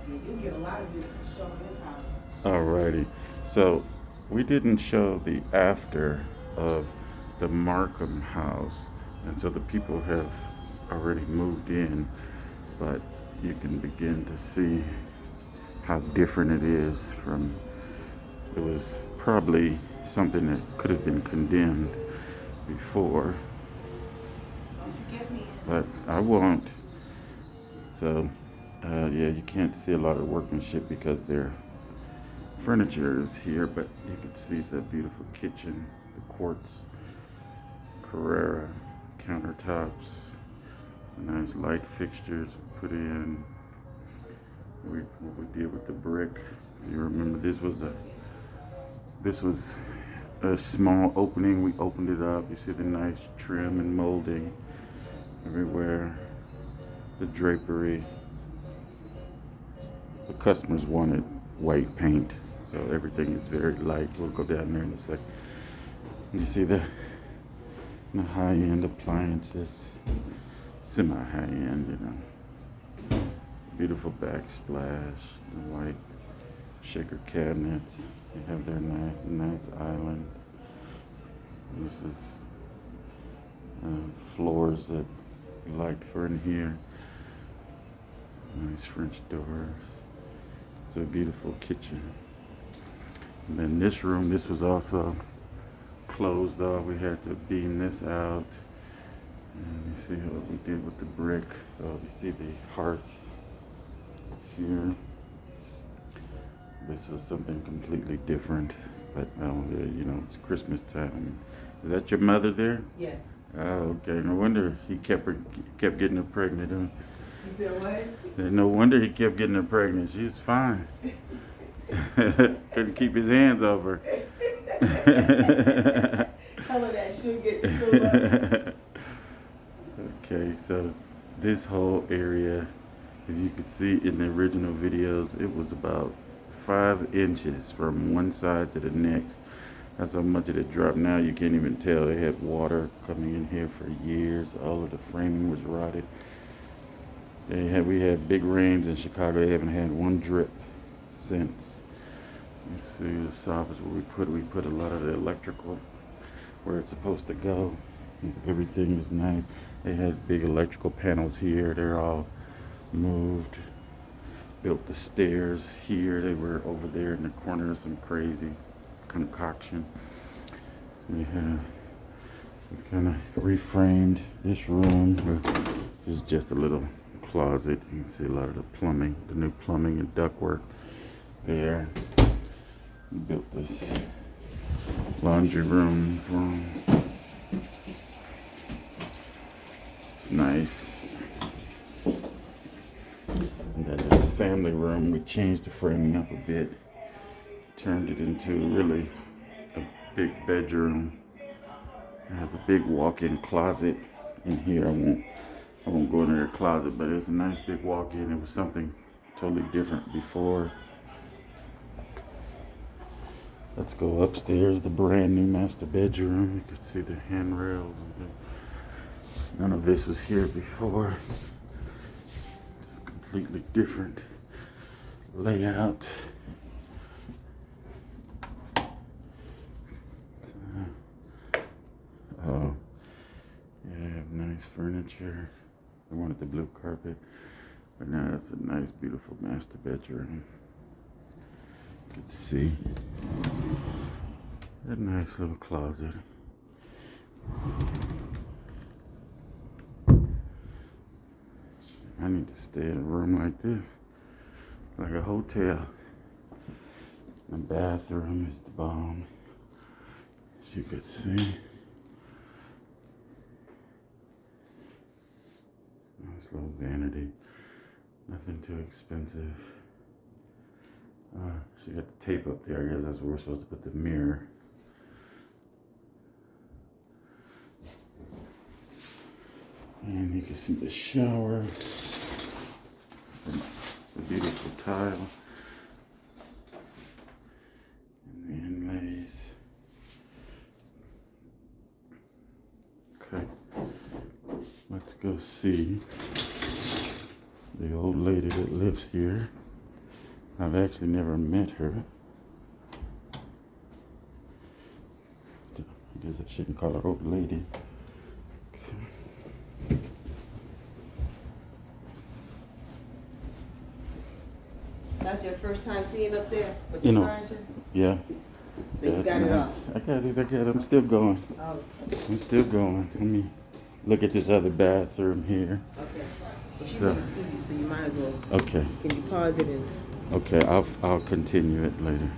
Yeah, you'll get a lot of visitors showing this house. Alrighty. So we didn't show the after of the Markham house, and so the people have already moved in, but you can begin to see how different it is from. It was probably something that could have been condemned before, Don't you get me in. but I won't. So, yeah, you can't see a lot of workmanship because their furniture is here, but you can see the beautiful kitchen, the quartz Carrera countertops, nice light fixtures put in. What we did with the brick, if you remember, this was a small opening. We opened it up. You see the nice trim and molding everywhere. The drapery. The customers wanted white paint, so everything is very light. We'll go down there in a sec. You see the high-end appliances, semi-high-end, Beautiful backsplash, the white shaker cabinets. They have their nice island. This is floors that we liked for in here. Nice French doors. It's a beautiful kitchen. And then this room, this was also closed off. We had to beam this out. And you see what we did with the brick. You see the hearth here. This was something completely different, but it's Christmas time. Is that your mother there? Yes. Oh, okay. No wonder he kept getting her pregnant. Huh? You said what? No wonder he kept getting her pregnant. She was fine. Couldn't keep his hands off her. Tell her that she'll love it. Okay, so this whole area, if you could see in the original videos, it was about 5 inches from one side to the next. That's how much it had dropped. Now you can't even tell. They had water coming in here for years. All of the framing was rotted. We had big rains in Chicago. They haven't had one drip since. You see the soffits where we put a lot of the electrical where it's supposed to go. Everything is nice. They had big electrical panels here. They're all moved. Built the stairs here. They were over there in the corner of some crazy concoction. We kind of reframed this room. This is just a little closet. You can see a lot of the plumbing, the new plumbing and ductwork there. We built this laundry room. It's nice. And then this family room, we changed the framing up a bit. Turned it into really a big bedroom. It has a big walk-in closet in here. I won't go into their closet, but it's a nice big walk-in. It was something totally different before. Let's go upstairs, the brand new master bedroom. You can see the handrails. None of this was here before. It's completely different layout. Oh, yeah, nice furniture. I wanted the blue carpet, but now it's a nice, beautiful master bedroom. You can see a nice little closet. I need to stay in a room like this, like a hotel. The bathroom is the bomb, as you could see. Nice little vanity, nothing too expensive. She got the tape up there. I guess that's where we're supposed to put the mirror. And you can see the shower, the beautiful tile, and the inlays. Okay, let's go see the old lady that lives here. I've actually never met her. I guess I shouldn't call her old lady. That's your first time seeing up there with You the know, furniture? Yeah. So you got it off? I got it. I'm still going. Oh, I'm still going. Let me look at this other bathroom here. okay. Well, she's So- gonna see you, so you might as well. Okay. Can you pause it and? Okay, I'll continue it later.